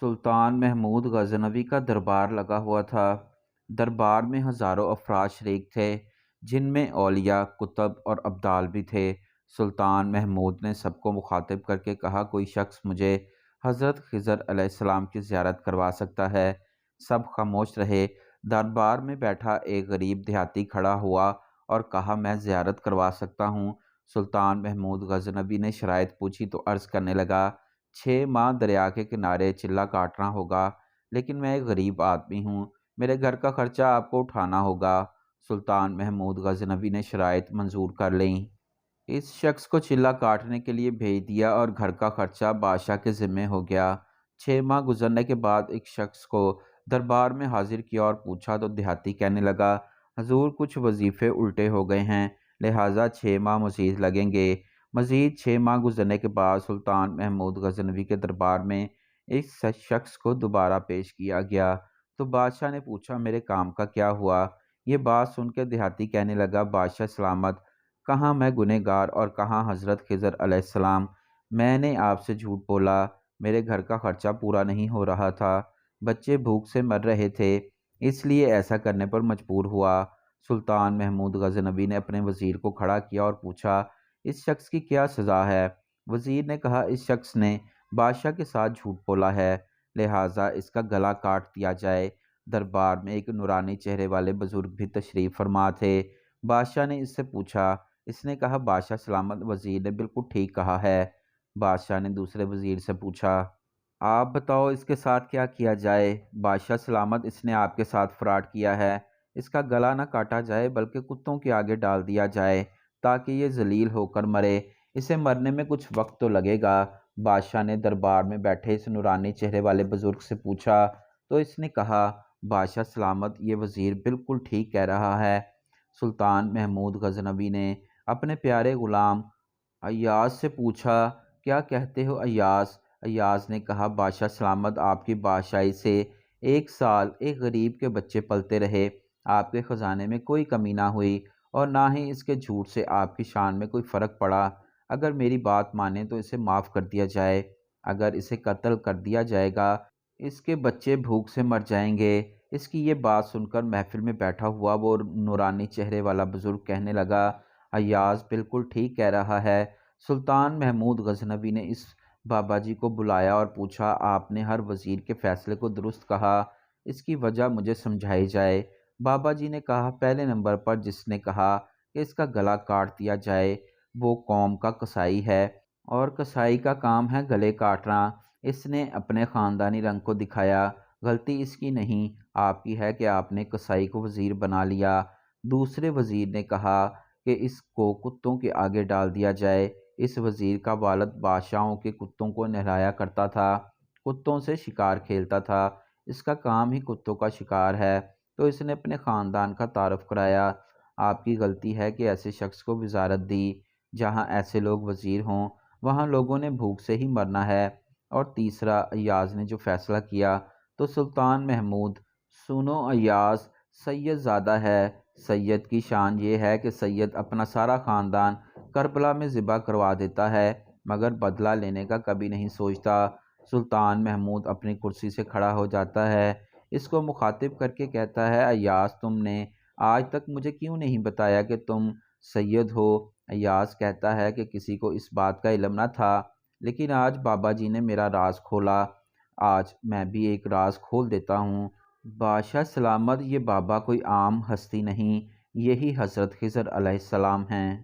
سلطان محمود غزنوی کا دربار لگا ہوا تھا۔ دربار میں ہزاروں افراد شریک تھے، جن میں اولیاء، کتب اور ابدال بھی تھے۔ سلطان محمود نے سب کو مخاطب کر کے کہا، کوئی شخص مجھے حضرت خضر علیہ السلام کی زیارت کروا سکتا ہے؟ سب خاموش رہے۔ دربار میں بیٹھا ایک غریب دیہاتی کھڑا ہوا اور کہا، میں زیارت کروا سکتا ہوں۔ سلطان محمود غزنوی نے شرائط پوچھی تو عرض کرنے لگا، 6 ماہ دریا کے کنارے چلہ کاٹنا ہوگا، لیکن میں ایک غریب آدمی ہوں، میرے گھر کا خرچہ آپ کو اٹھانا ہوگا۔ سلطان محمود غزنوی نے شرائط منظور کر لیں۔ اس شخص کو چلہ کاٹنے کے لیے بھیج دیا اور گھر کا خرچہ بادشاہ کے ذمے ہو گیا۔ 6 ماہ گزرنے کے بعد ایک شخص کو دربار میں حاضر کیا اور پوچھا تو دیہاتی کہنے لگا، حضور کچھ وظیفے الٹے ہو گئے ہیں، لہٰذا 6 ماہ مزید لگیں گے۔ مزید 6 ماہ گزرنے کے بعد سلطان محمود غزنوی کے دربار میں اس شخص کو دوبارہ پیش کیا گیا تو بادشاہ نے پوچھا، میرے کام کا کیا ہوا؟ یہ بات سن کے دیہاتی کہنے لگا، بادشاہ سلامت، کہاں میں گنہگار اور کہاں حضرت خضر علیہ السلام، میں نے آپ سے جھوٹ بولا، میرے گھر کا خرچہ پورا نہیں ہو رہا تھا، بچے بھوک سے مر رہے تھے، اس لیے ایسا کرنے پر مجبور ہوا۔ سلطان محمود غزنوی نے اپنے وزیر کو کھڑا کیا اور پوچھا، اس شخص کی کیا سزا ہے؟ وزیر نے کہا، اس شخص نے بادشاہ کے ساتھ جھوٹ بولا ہے، لہٰذا اس کا گلا کاٹ دیا جائے۔ دربار میں ایک نورانی چہرے والے بزرگ بھی تشریف فرما تھے۔ بادشاہ نے اس سے پوچھا، اس نے کہا، بادشاہ سلامت، وزیر نے بالکل ٹھیک کہا ہے۔ بادشاہ نے دوسرے وزیر سے پوچھا، آپ بتاؤ اس کے ساتھ کیا کیا جائے؟ بادشاہ سلامت، اس نے آپ کے ساتھ فراڈ کیا ہے، اس کا گلا نہ کاٹا جائے بلکہ کتوں کے آگے ڈال دیا جائے تاکہ یہ ذلیل ہو کر مرے، اسے مرنے میں کچھ وقت تو لگے گا۔ بادشاہ نے دربار میں بیٹھے اس نورانی چہرے والے بزرگ سے پوچھا تو اس نے کہا، بادشاہ سلامت، یہ وزیر بالکل ٹھیک کہہ رہا ہے۔ سلطان محمود غزنوی نے اپنے پیارے غلام ایاز سے پوچھا، کیا کہتے ہو ایاز؟ ایاز نے کہا، بادشاہ سلامت، آپ کی بادشاہی سے 1 سال ایک غریب کے بچے پلتے رہے، آپ کے خزانے میں کوئی کمی نہ ہوئی اور نہ ہی اس کے جھوٹ سے آپ کی شان میں کوئی فرق پڑا۔ اگر میری بات مانیں تو اسے معاف کر دیا جائے، اگر اسے قتل کر دیا جائے گا اس کے بچے بھوک سے مر جائیں گے۔ اس کی یہ بات سن کر محفل میں بیٹھا ہوا وہ نورانی چہرے والا بزرگ کہنے لگا، ایاز بالکل ٹھیک کہہ رہا ہے۔ سلطان محمود غزنوی نے اس بابا جی کو بلایا اور پوچھا، آپ نے ہر وزیر کے فیصلے کو درست کہا، اس کی وجہ مجھے سمجھائی جائے۔ بابا جی نے کہا، پہلے نمبر پر جس نے کہا کہ اس کا گلا کاٹ دیا جائے وہ قوم کا قصائی ہے، اور قصائی کا کام ہے گلے کاٹنا۔ اس نے اپنے خاندانی رنگ کو دکھایا، غلطی اس کی نہیں، آپ کی ہے کہ آپ نے قصائی کو وزیر بنا لیا۔ دوسرے وزیر نے کہا کہ اس کو کتوں کے آگے ڈال دیا جائے۔ اس وزیر کا والد بادشاہوں کے کتوں کو نہلایا کرتا تھا، کتوں سے شکار کھیلتا تھا، اس کا کام ہی کتوں کا شکار ہے، تو اس نے اپنے خاندان کا تعارف کرایا۔ آپ کی غلطی ہے کہ ایسے شخص کو وزارت دی، جہاں ایسے لوگ وزیر ہوں وہاں لوگوں نے بھوک سے ہی مرنا ہے۔ اور تیسرا، ایاز نے جو فیصلہ کیا تو سلطان محمود، سنو ایاز سید زادہ ہے، سید کی شان یہ ہے کہ سید اپنا سارا خاندان کربلا میں ذبح کروا دیتا ہے مگر بدلہ لینے کا کبھی نہیں سوچتا۔ سلطان محمود اپنی کرسی سے کھڑا ہو جاتا ہے، اس کو مخاطب کر کے کہتا ہے، ایاز تم نے آج تک مجھے کیوں نہیں بتایا کہ تم سید ہو؟ ایاز کہتا ہے کہ کسی کو اس بات کا علم نہ تھا، لیکن آج بابا جی نے میرا راز کھولا، آج میں بھی ایک راز کھول دیتا ہوں۔ بادشاہ سلامت، یہ بابا کوئی عام ہستی نہیں، یہی حضرت خضر علیہ السلام ہیں۔